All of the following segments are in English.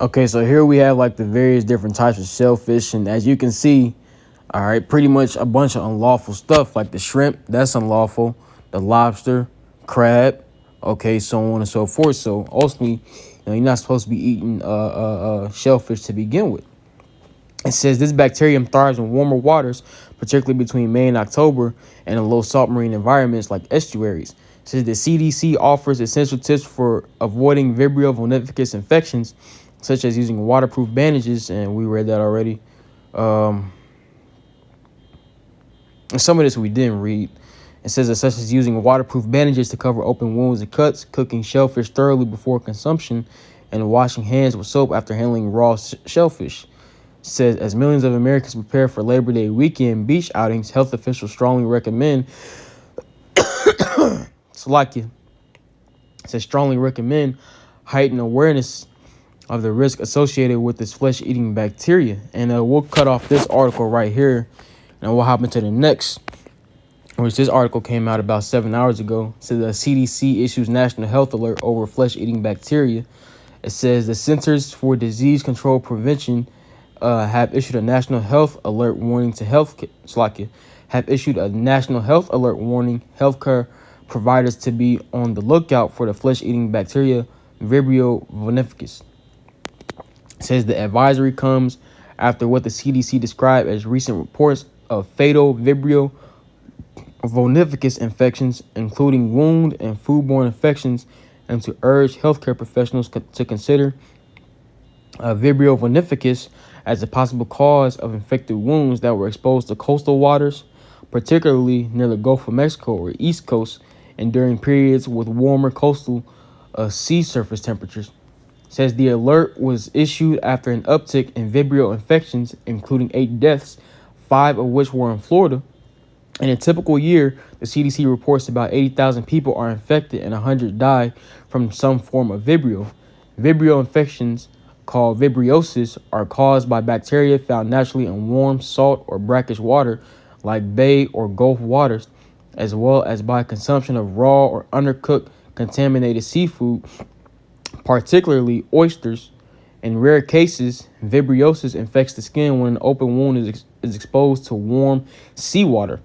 Okay, so here we have like the various different types of shellfish, and as you can see, all right, pretty much a bunch of unlawful stuff like the shrimp, that's unlawful, the lobster, crab, okay, so on and so forth. So ultimately, you're not supposed to be eating shellfish to begin with. It says this bacterium thrives in warmer waters, particularly between May and October, and in low salt marine environments like estuaries. It says the CDC offers essential tips for avoiding Vibrio vulnificus infections, such as using waterproof bandages, and we read that already. Um, and some of this we didn't read. It says that such as using waterproof bandages to cover open wounds and cuts, cooking shellfish thoroughly before consumption, and washing hands with soap after handling raw shellfish. Says as millions of Americans prepare for Labor Day weekend beach outings, health officials strongly recommend Slovakia says strongly recommend heightened awareness of the risk associated with this flesh-eating bacteria. And we'll cut off this article right here, and we'll hop into the next, which this article came out about 7 hours ago. It says the CDC issues national health alert over flesh-eating bacteria. It says the Centers for Disease Control Prevention have issued a national health alert warning to healthcare providers to be on the lookout for the flesh-eating bacteria Vibrio vulnificus. It says the advisory comes after what the CDC described as recent reports of fatal Vibrio vulnificus infections, including wound and foodborne infections, and to urge healthcare professionals to consider Vibrio vulnificus as a possible cause of infected wounds that were exposed to coastal waters, particularly near the Gulf of Mexico or East Coast, and during periods with warmer coastal sea surface temperatures. It says the alert was issued after an uptick in Vibrio infections, including 8 deaths, 5 of which were in Florida. In a typical year, the CDC reports about 80,000 people are infected and 100 die from some form of Vibrio. Vibrio infections, called vibriosis, are caused by bacteria found naturally in warm, salt, or brackish water like bay or gulf waters, as well as by consumption of raw or undercooked contaminated seafood, particularly oysters. In rare cases, vibriosis infects the skin when an open wound is exposed to warm seawater.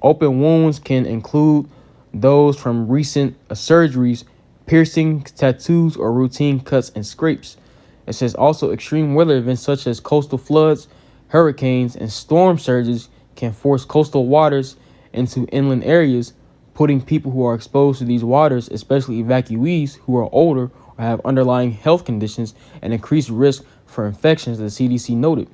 Open wounds can include those from recent surgeries, piercings, tattoos, or routine cuts and scrapes. It says also extreme weather events such as coastal floods, hurricanes, and storm surges can force coastal waters into inland areas, putting people who are exposed to these waters, especially evacuees who are older or have underlying health conditions, and increased risk for infections, the CDC noted.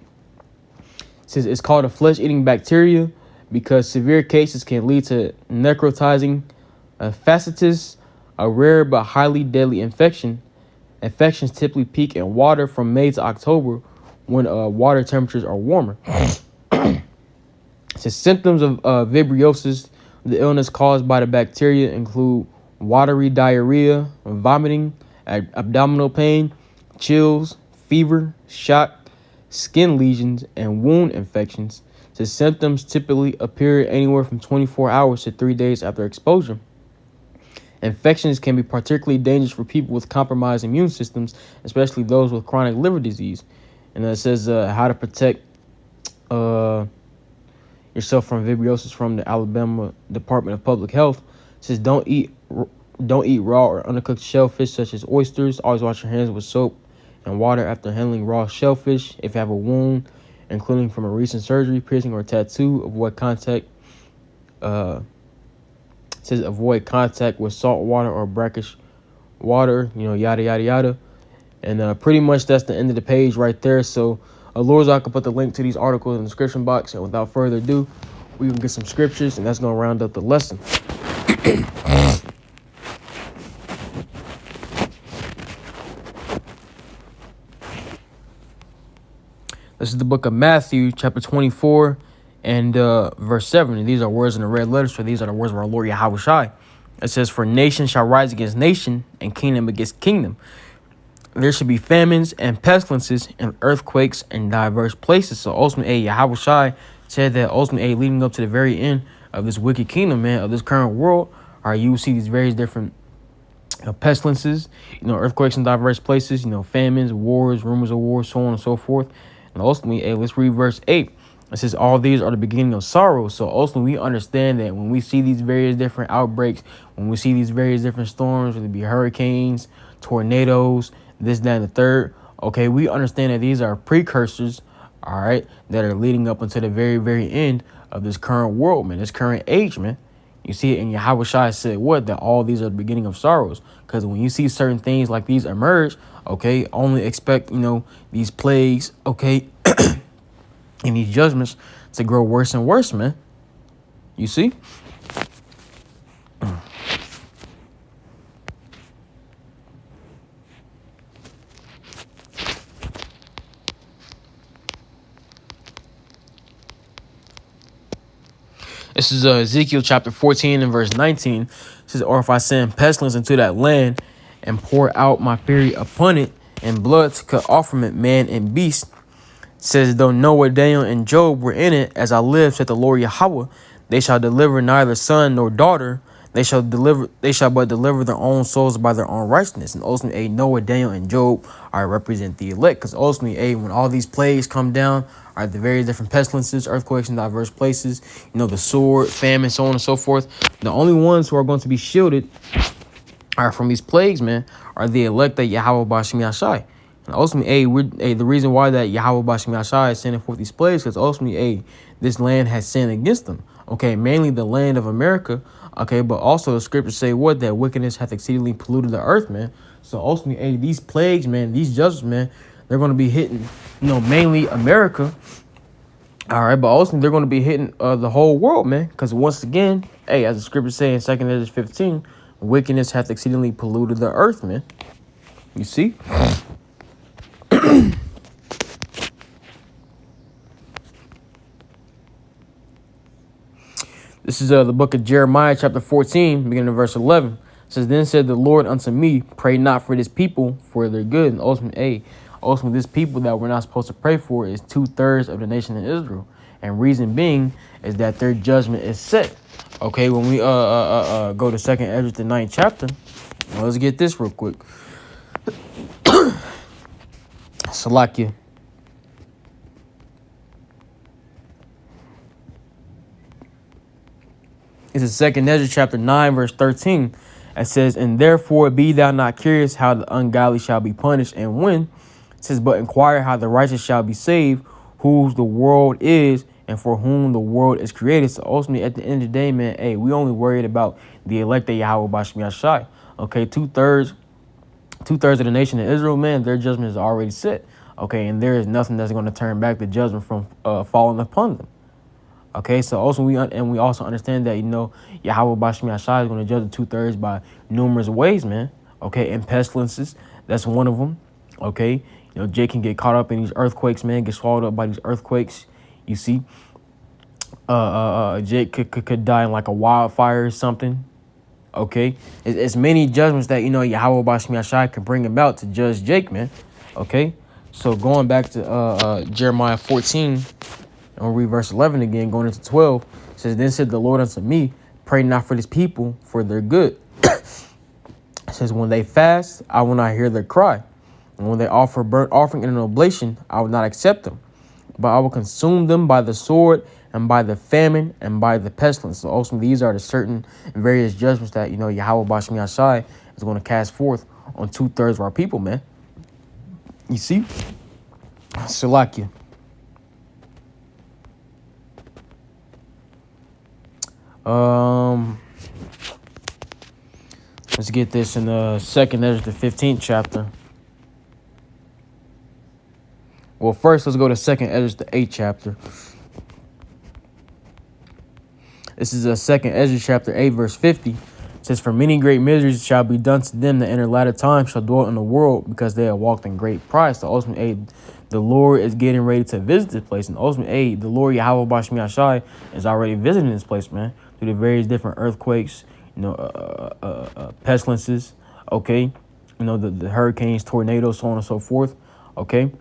It says it's called a flesh-eating bacteria because severe cases can lead to necrotizing fasciitis, a rare but highly deadly infection. Infections typically peak in water from May to October when water temperatures are warmer. So symptoms of vibriosis, the illness caused by the bacteria, include watery diarrhea, vomiting, abdominal pain, chills, fever, shock, skin lesions, and wound infections. The symptoms typically appear anywhere from 24 hours to 3 days after exposure. Infections can be particularly dangerous for people with compromised immune systems, especially those with chronic liver disease. And it says how to protect yourself from vibriosis from the Alabama Department of Public Health. It says don't eat raw or undercooked shellfish such as oysters. Always wash your hands with soap and water after handling raw shellfish. If you have a wound, including from a recent surgery, piercing, or tattoo, avoid contact. It says avoid contact with salt water or brackish water, yada, yada, yada. And pretty much that's the end of the page right there. So, Lord, I can put the link to these articles in the description box. And without further ado, we can get some scriptures, and that's going to round up the lesson. This is the book of Matthew, chapter 24, and verse 7. And these are words in the red letters, for these are the words of our Lord Yahweh Shai. It says, for nation shall rise against nation, and kingdom against kingdom. There should be famines and pestilences and earthquakes in diverse places. So ultimately, Yahweh Shai said that ultimately, leading up to the very end of this wicked kingdom, man, of this current world, you will see these various different Pestilences, earthquakes in diverse places, famines, wars, rumors of wars, so on and so forth. And ultimately, hey, let's read verse 8. It says, all these are the beginning of sorrow. So ultimately, we understand that when we see these various different outbreaks, when we see these various different storms, whether it be hurricanes, tornadoes, this, that, and the third, okay, we understand that these are precursors, all right, that are leading up until the very, very end of this current world, man, this current age, man. You see it in Yahweh Shai said what? That all these are the beginning of sorrows. Because when you see certain things like these emerge, okay, only expect, these plagues, okay, and these judgments to grow worse and worse, man. You see? This is Ezekiel chapter 14 and verse 19. It says, or if I send pestilence into that land and pour out my fury upon it and blood to cut off from it man and beast, says, though Noah, Daniel, and Job were in it, as I live, said the Lord Yahweh, they shall deliver neither son nor daughter. They shall but deliver their own souls by their own righteousness. And ultimately, Noah, Daniel, and Job are represent the elect. Because ultimately, when all these plagues come down, are the various different pestilences, earthquakes in diverse places, the sword, famine, so on and so forth. The only ones who are going to be shielded are from these plagues, man, are the elect that Yahweh Bashim Yashai. And ultimately, the reason why that Yahweh Bashim Yashai is sending forth these plagues, because ultimately, this land has sinned against them. Okay, mainly the land of America. Okay, but also the scriptures say what? That wickedness hath exceedingly polluted the earth, man. So ultimately, these plagues, man, these judgments, man, they're going to be hitting, mainly America. All right, but also they're going to be hitting the whole world, man. Because once again, as the scriptures say in 2 Ezra 15, wickedness hath exceedingly polluted the earth, man. You see? This is the book of Jeremiah, chapter 14, beginning of verse 11. It says, then said the Lord unto me, pray not for this people, for their good. And ultimately, this people that we're not supposed to pray for is 2/3 of the nation of Israel. And reason being is that their judgment is set. Okay, when we go to 2 Ezra, the 9th chapter, let's get this real quick. Salakia. This is 2 Ezra chapter 9, verse 13. It says, and therefore be thou not curious how the ungodly shall be punished and when. It says, but inquire how the righteous shall be saved, whose the world is and for whom the world is created. So ultimately, at the end of the day, man, we only worried about the elect of Yahweh Bashim Yashai. Okay, two-thirds of the nation of Israel, man, their judgment is already set. Okay, and there is nothing that's going to turn back the judgment from falling upon them. Okay, so also we also understand that, Yahweh Bashim Yashai is going to judge the 2/3 by numerous ways, man. Okay, and pestilences, that's one of them. Okay, Jake can get caught up in these earthquakes, man, get swallowed up by these earthquakes. You see, Jake could die in like a wildfire or something. Okay, it's many judgments that Yahweh Bashim Yashai can bring about to judge Jake, man. Okay, so going back to Jeremiah 14. And we'll read verse 11 again, going into 12. It says, then said the Lord unto me, pray not for this people, for their good. It says, when they fast, I will not hear their cry. And when they offer burnt offering and an oblation, I will not accept them. But I will consume them by the sword and by the famine and by the pestilence. So also these are the certain various judgments that, Yahweh Bashim Yashai is going to cast forth on 2/3 of our people, man. You see? Salakia. Let's get this in the 2 Ezra, the 15th chapter. Well, first, let's go to 2 Ezra, the 8th chapter. This is 2 Ezra, chapter 8, verse 50. It says, for many great miseries shall be done to them that enter latter time shall dwell in the world, because they have walked in great pride. So ultimately, the Lord is getting ready to visit this place. And ultimately, the Lord Yahweh Bashim Yashai is already visiting this place, man, through the various different earthquakes, pestilences, okay, the hurricanes, tornadoes, so on and so forth, okay.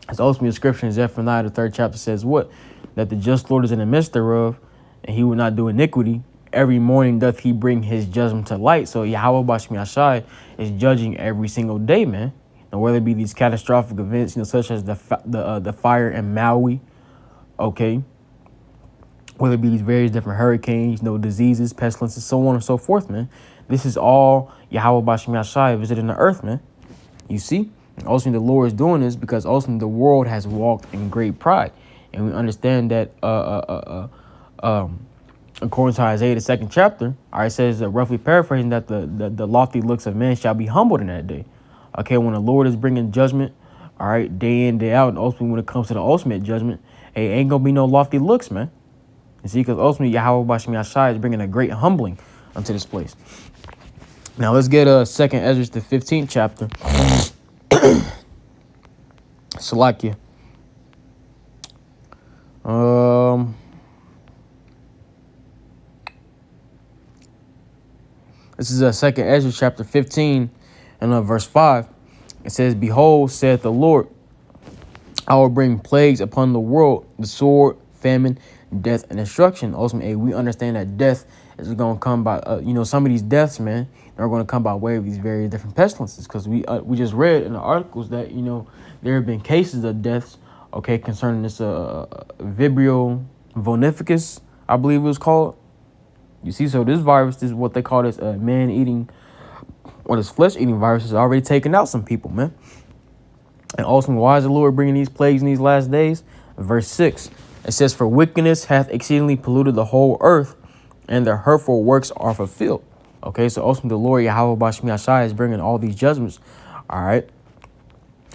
It's ultimately a scripture in Zephaniah, the 3rd chapter says what? That the just Lord is in the midst thereof, and he will not do iniquity. every morning doth he bring his judgment to light. So Yahweh Bashmi Ashai is judging every single day, man. Now, whether it be these catastrophic events, such as the fire in Maui, okay, whether it be these various different hurricanes, diseases, pestilences, so on and so forth, man. This is all Yahweh Bashmi Ashai visiting the earth, man. You see? And ultimately, the Lord is doing this because ultimately the world has walked in great pride. And we understand that according to Isaiah, the 2nd chapter, it says, roughly paraphrasing, that the lofty looks of man shall be humbled in that day. Okay, when the Lord is bringing judgment, all right, day in, day out, and ultimately when it comes to the ultimate judgment, hey, ain't going to be no lofty looks, man. You see, because ultimately Yahweh Bashmi Ashai is bringing a great humbling unto this place. Now let's get 2nd Ezra, the 15th chapter. Salakia. This is 2nd Ezra chapter 15 and verse 5. It says, "Behold, saith the Lord, I will bring plagues upon the world, the sword, famine, death, and destruction." Ultimately, we understand that death is going to come by, some of these deaths, man, are going to come by way of these various different pestilences. Because we just read in the articles that, there have been cases of deaths, okay, concerning this Vibrio vonificus, I believe it was called. You see, so this virus, this is what they call this man-eating, or this flesh-eating virus, has already taken out some people, man. And ultimately, why is the Lord bringing these plagues in these last days? Verse 6, it says, "For wickedness hath exceedingly polluted the whole earth, and their hurtful works are fulfilled." Okay, so ultimately the Lord Yahweh Bashmi Ashai is bringing all these judgments, all right,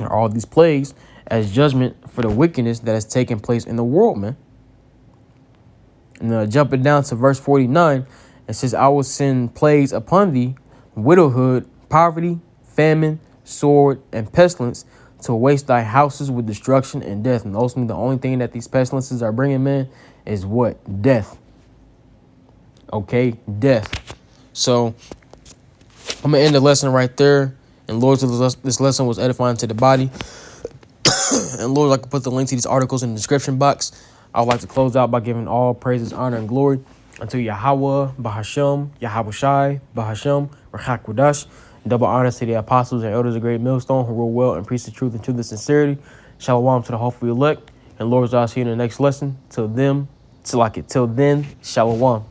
or all these plagues as judgment for the wickedness that has taken place in the world, man. And jumping down to verse 49, it says, "I will send plagues upon thee, widowhood, poverty, famine, sword, and pestilence, to waste thy houses with destruction and death." And ultimately, the only thing that these pestilences are bringing, man, is what? Death. Okay, death. So I'm going to end the lesson right there. And Lord, this lesson was edifying to the body. And Lord, I can put the link to these articles in the description box. I would like to close out by giving all praises, honor, and glory unto Yahweh, Bahashem, Yahweh Shai, Bahashem, Rachak Wadash. Double honors to the apostles and elders of Great Millstone who rule well and preach the truth and to the sincerity. Shalom to the hopeful elect. And Lord, I'll see you in the next lesson. Till then, shalom.